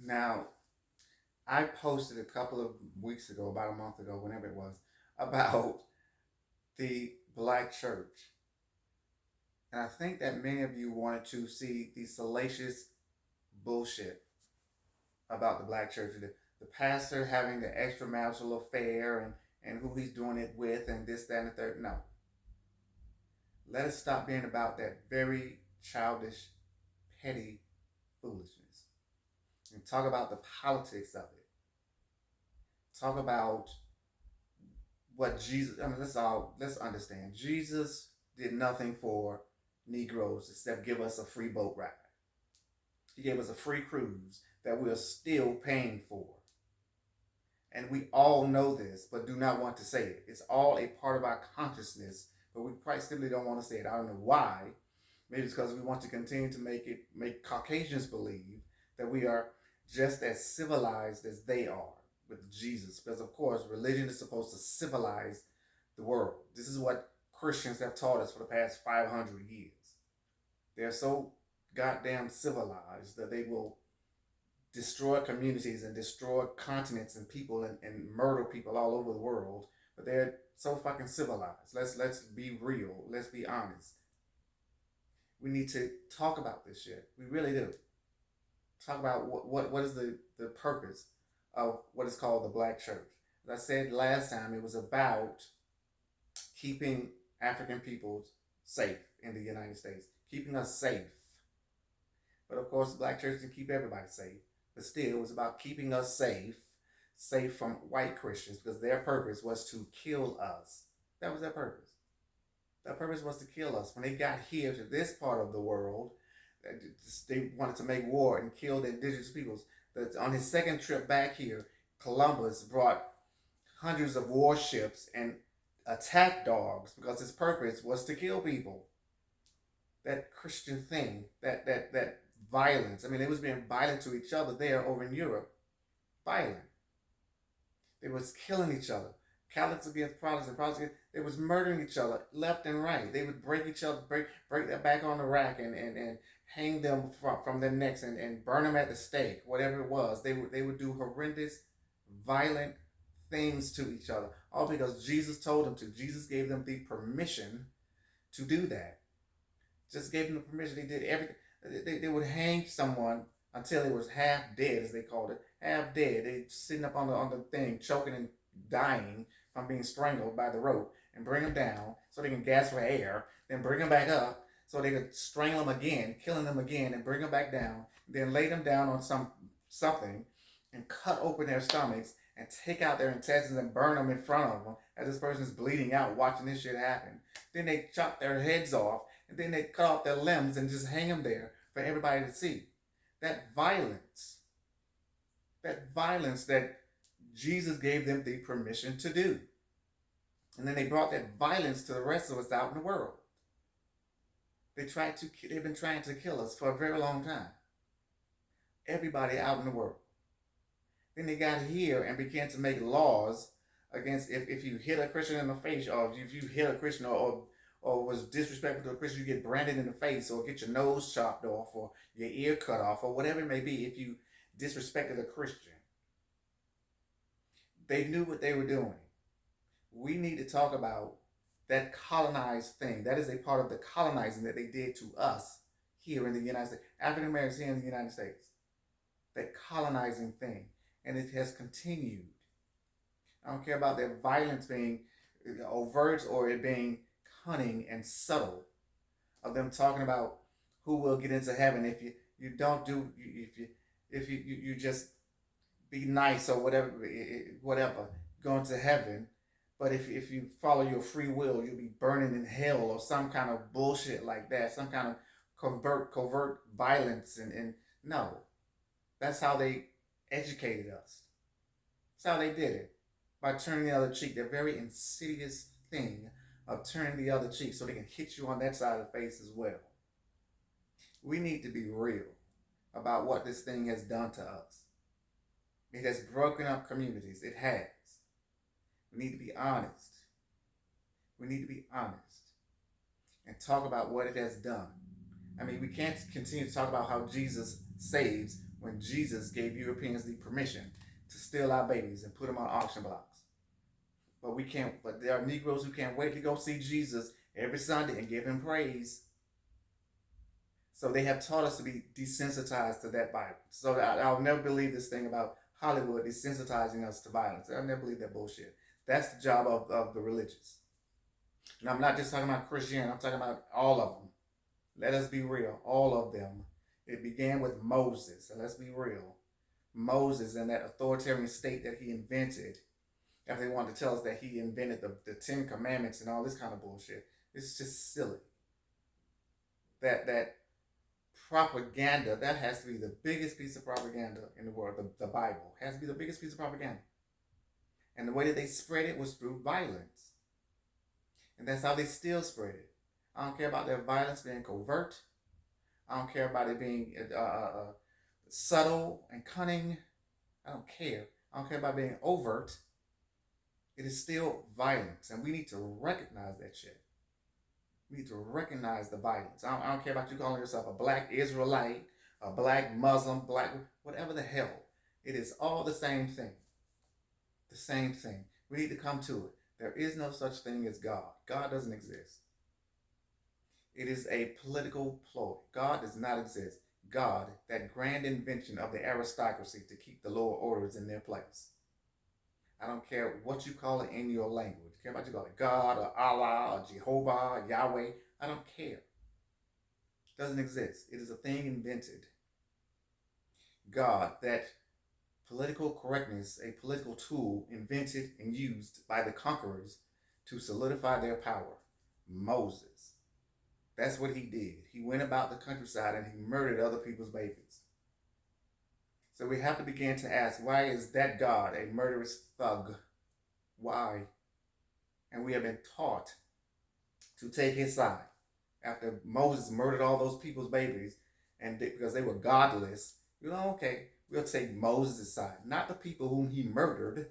Now, I posted a couple of weeks ago, about a month ago, whenever it was, about the black church. And I think that many of you wanted to see the salacious bullshit about the black church. The pastor having the extramarital affair and who he's doing it with and this, that, and the third. No. Let us stop being about that very childish, petty foolishness. And talk about the politics of it. Talk about what Jesus. I mean, let's understand. Jesus did nothing for Negroes except give us a free boat ride. He gave us a free cruise that we are still paying for. And we all know this, but do not want to say it. It's all a part of our consciousness, but we quite simply don't want to say it. I don't know why. Maybe it's because we want to continue to make Caucasians believe that we are just as civilized as they are with Jesus. Because of course, religion is supposed to civilize the world. This is what Christians have taught us for the past 500 years. They're so goddamn civilized that they will destroy communities and destroy continents and people and murder people all over the world. But they're so fucking civilized. Let's be real. Let's be honest. We need to talk about this shit. We really do. Talk about what is the purpose of what is called the black church. As I said last time, it was about keeping African peoples safe in the United States, keeping us safe. But of course, the black church didn't keep everybody safe. But still, it was about keeping us safe from white Christians, because their purpose was to kill us. That was their purpose. Their purpose was to kill us. When they got here to this part of the world, they wanted to make war and kill the indigenous peoples. On his second trip back here, Columbus brought hundreds of warships and attack dogs because his purpose was to kill people. That Christian thing, that violence. I mean, they was being violent to each other there over in Europe. Violent. They was killing each other. Catholics against Protestants, Protestants they was murdering each other left and right. They would break each other, break their back on the rack and hang them from their necks and burn them at the stake, whatever it was. They would do horrendous, violent things to each other, all because Jesus told them to. Jesus gave them the permission to do that. Just gave them the permission. They did everything. They would hang someone until it was half dead, as they called it, half dead. They sitting up on the thing, choking and dying from being strangled by the rope, and bring them down so they can gasp for air. Then bring them back up so they could strangle them again, killing them again, and bring them back down. Then lay them down on something and cut open their stomachs and take out their intestines and burn them in front of them as this person's bleeding out, watching this shit happen. Then they chop their heads off, and then they cut off their limbs and just hang them there for everybody to see. That violence that Jesus gave them the permission to do. And then they brought that violence to the rest of us out in the world. They've been trying to kill us for a very long time. Everybody out in the world. Then they got here and began to make laws against if you hit a Christian in the face, or if you hit a Christian or was disrespectful to a Christian, you get branded in the face or get your nose chopped off or your ear cut off or whatever it may be if you disrespected a Christian. They knew what they were doing. We need to talk about that colonized thing. That is a part of the colonizing that they did to us here in the United States. African Americans here in the United States. That colonizing thing. And it has continued. I don't care about their violence being overt or it being cunning and subtle, of them talking about who will get into heaven if you don't do, if you just be nice or whatever going to heaven. But if you follow your free will, you'll be burning in hell or some kind of bullshit like that, some kind of covert violence. And no, that's how they educated us. That's how they did it, by turning the other cheek. They're very insidious thing of turning the other cheek so they can hit you on that side of the face as well. We need to be real about what this thing has done to us. It has broken up communities. It has. We need to be honest. We need to be honest and talk about what it has done. I mean, we can't continue to talk about how Jesus saves when Jesus gave Europeans the permission to steal our babies and put them on auction blocks. But we can't. But there are Negroes who can't wait to go see Jesus every Sunday and give him praise. So they have taught us to be desensitized to that Bible. So I'll never believe this thing about Hollywood desensitizing us to violence. I'll never believe that bullshit. That's the job of the religious. And I'm not just talking about Christianity. I'm talking about all of them. Let us be real. All of them. It began with Moses. And let's be real. Moses and that authoritarian state that he invented. If they wanted to tell us that he invented the Ten Commandments and all this kind of bullshit. It's just silly. That propaganda, that has to be the biggest piece of propaganda in the world. The Bible has to be the biggest piece of propaganda. And the way that they spread it was through violence. And that's how they still spread it. I don't care about their violence being covert. I don't care about it being subtle and cunning. I don't care. I don't care about being overt. It is still violence. And we need to recognize that shit. We need to recognize the violence. I don't care about you calling yourself a black Israelite, a black Muslim, black, whatever the hell. It is all the same thing. The same thing. We need to come to it. There is no such thing as God. God doesn't exist. It is a political ploy. God does not exist. God, that grand invention of the aristocracy to keep the lower orders in their place. I don't care what you call it in your language. I care about you call it God or Allah or Jehovah or Yahweh. I don't care. It doesn't exist. It is a thing invented. God, that political correctness, a political tool invented and used by the conquerors to solidify their power. Moses. That's what he did. He went about the countryside and he murdered other people's babies. So we have to begin to ask, why is that God a murderous thug? Why? And we have been taught to take his side. After Moses murdered all those people's babies, and because they were godless, okay, we'll take Moses' side. Not the people whom he murdered.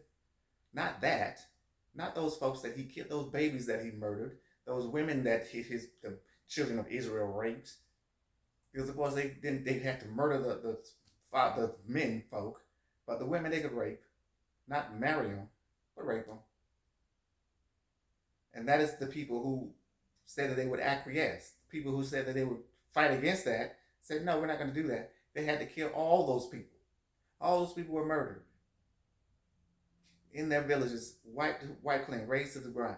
Not that. Not those folks that he killed, those babies that he murdered. Those women that the children of Israel raped. Because of course they had to murder the men folk, but the women they could rape, not marry them, but rape them. And that is the people who said that they would acquiesce. People who said that they would fight against that said, no, we're not going to do that. They had to kill all those people. All those people were murdered in their villages, wiped clean, razed to the ground.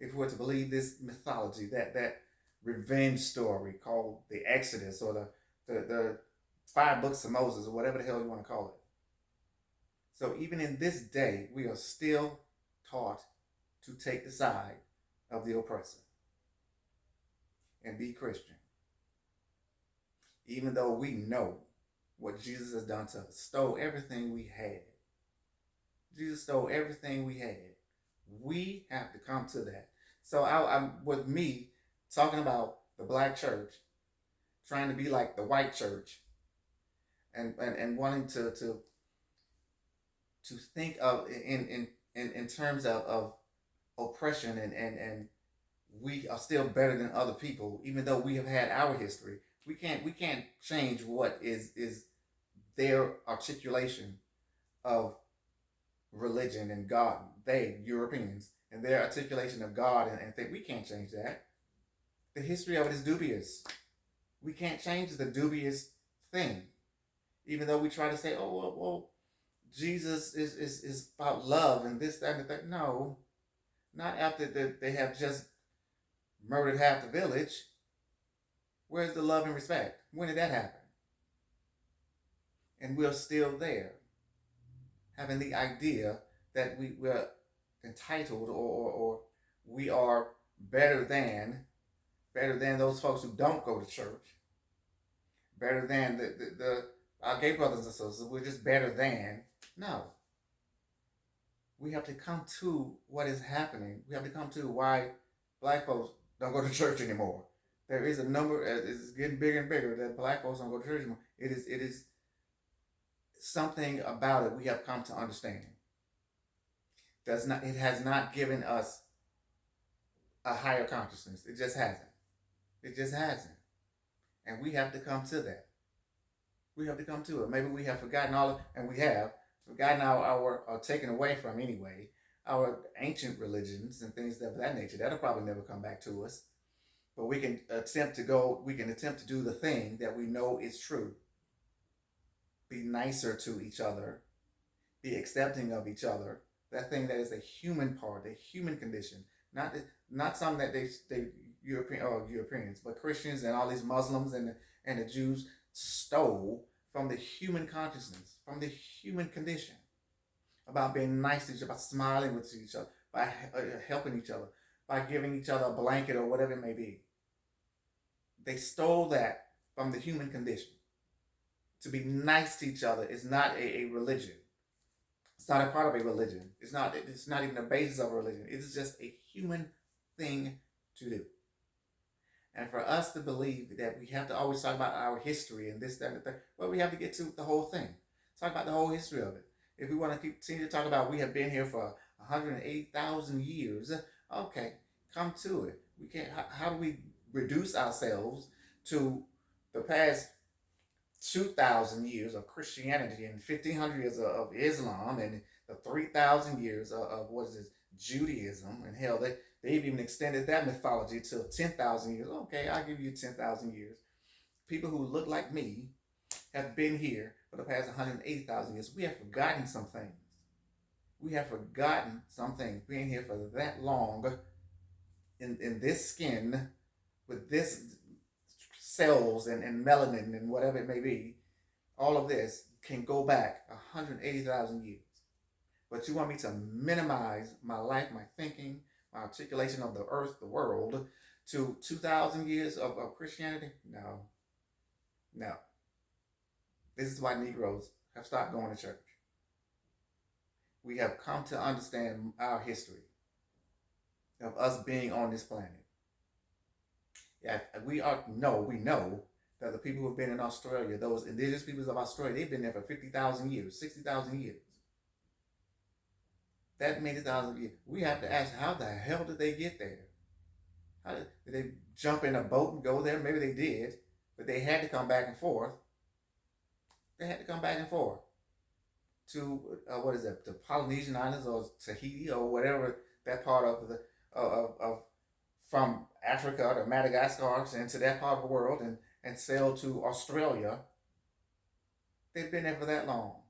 If we were to believe this mythology, that revenge story called the Exodus or the 5 books of Moses or whatever the hell you want to call it. So even in this day, we are still taught to take the side of the oppressor and be Christian. Even though we know what Jesus has done to us, stole everything we had. Jesus stole everything we had. We have to come to that. So I'm with me talking about the black church, trying to be like the white church, and wanting to think of in terms of oppression and we are still better than other people, even though we have had our history. We can't change what is their articulation of religion and God. They, Europeans, and their articulation of God and think we can't change that. The history of it is dubious. We can't change the dubious thing. Even though we try to say, oh, well, Jesus is about love and this, that, and that. No, not after they have just murdered half the village. Where's the love and respect? When did that happen? And we're still there, having the idea that we're entitled or we are better than those folks who don't go to church, better than our gay brothers and sisters. We're just better than. No. We have to come to what is happening. We have to come to why black folks don't go to church anymore. There is a number, it's getting bigger and bigger, that black folks don't go to church anymore. It is something about it we have come to understand. It has not given us a higher consciousness. It just hasn't. It just hasn't. And we have to come to that. We have to come to it. Maybe we have forgotten all of, and we have forgotten our taken away from anyway, our ancient religions and things of that nature. That'll probably never come back to us. But we can attempt to do the thing that we know is true. Be nicer to each other, be accepting of each other. That thing that is a human part, a human condition, not not something that they Europeans, but Christians and all these Muslims and the Jews stole from the human consciousness, from the human condition, about being nice to each other, about smiling with each other, by helping each other, by giving each other a blanket or whatever it may be. They stole that from the human condition. To be nice to each other is not a religion. It's not a part of a religion. It's not even the basis of a religion. It is just a human thing to do. And for us to believe that we have to always talk about our history and this, that, and the third, well, we have to get to the whole thing. Talk about the whole history of it. If we want to continue to talk about we have been here for 180,000 years, okay, come to it. We can't. How do we reduce ourselves to the past 2,000 years of Christianity and 1,500 years of Islam and the 3,000 years of what is this, Judaism, and hell, they've even extended that mythology to 10,000 years. Okay, I'll give you 10,000 years. People who look like me have been here for the past 180,000 years. We have forgotten some things. We have forgotten some things. Being here for that long in this skin with this cells and melanin and whatever it may be, all of this can go back 180,000 years. But you want me to minimize my life, my thinking, my articulation of the earth, the world, to 2,000 years of Christianity? No. No. This is why Negroes have stopped going to church. We have come to understand our history of us being on this planet. Yeah, we know that the people who have been in Australia, those indigenous peoples of Australia, they've been there for 50,000 years, 60,000 years. That many thousand years. We have to ask, how the hell did they get there? Did they jump in a boat and go there? Maybe they did, but they had to come back and forth. They had to come back and forth to what is that? The Polynesian Islands or Tahiti or whatever that part of the of from Africa to Madagascar and to that part of the world and sail to Australia. They've been there for that long.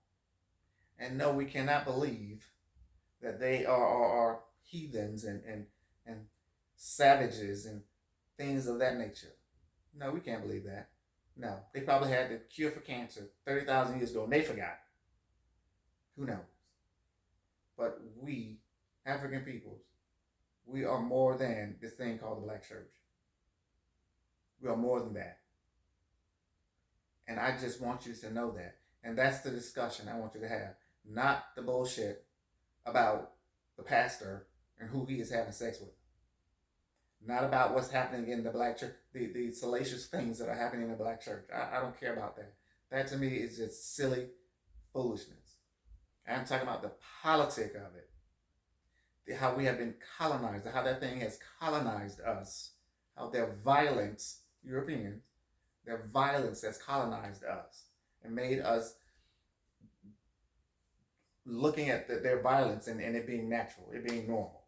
And no, we cannot believe that they are heathens and savages and things of that nature. No, we can't believe that. No, they probably had the cure for cancer 30,000 years ago and they forgot. Who knows? But we, African peoples, we are more than this thing called the Black Church. We are more than that. And I just want you to know that. And that's the discussion I want you to have. Not the bullshit about the pastor and who he is having sex with. Not about what's happening in the Black church, the salacious things that are happening in the Black church. I don't care about that. That to me is just silly foolishness. I'm talking about the politic of it. How we have been colonized, how that thing has colonized us, how their violence, Europeans, their violence has colonized us and made us looking at their violence and it being natural, it being normal.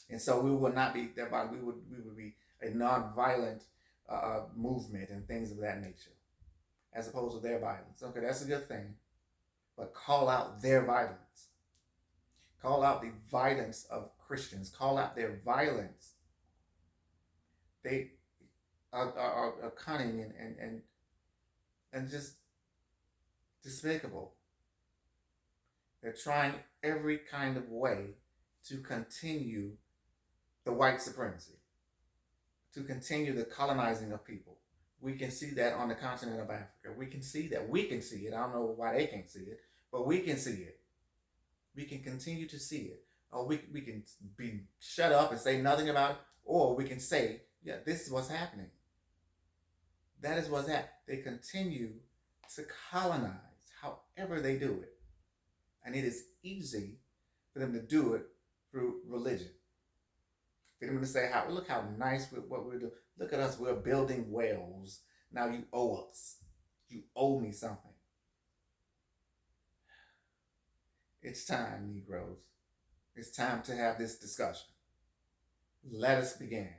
And so we will not be thereby we would be a non-violent movement and things of that nature, as opposed to their violence. Okay, that's a good thing, but call out their violence. Call out the violence of Christians. Call out their violence. They are cunning and just despicable. They're trying every kind of way to continue the white supremacy, to continue the colonizing of people. We can see that on the continent of Africa. We can see that. We can see it. I don't know why they can't see it, but we can see it. We can continue to see it. Or we can be shut up and say nothing about it, or we can say, yeah, this is what's happening. That is what's happening. They continue to colonize however they do it. And it is easy for them to do it through religion. For them to say, look how nice what we're doing. Look at us, we're building wells. Now you owe us. You owe me something. It's time, Negroes. It's time to have this discussion. Let us begin.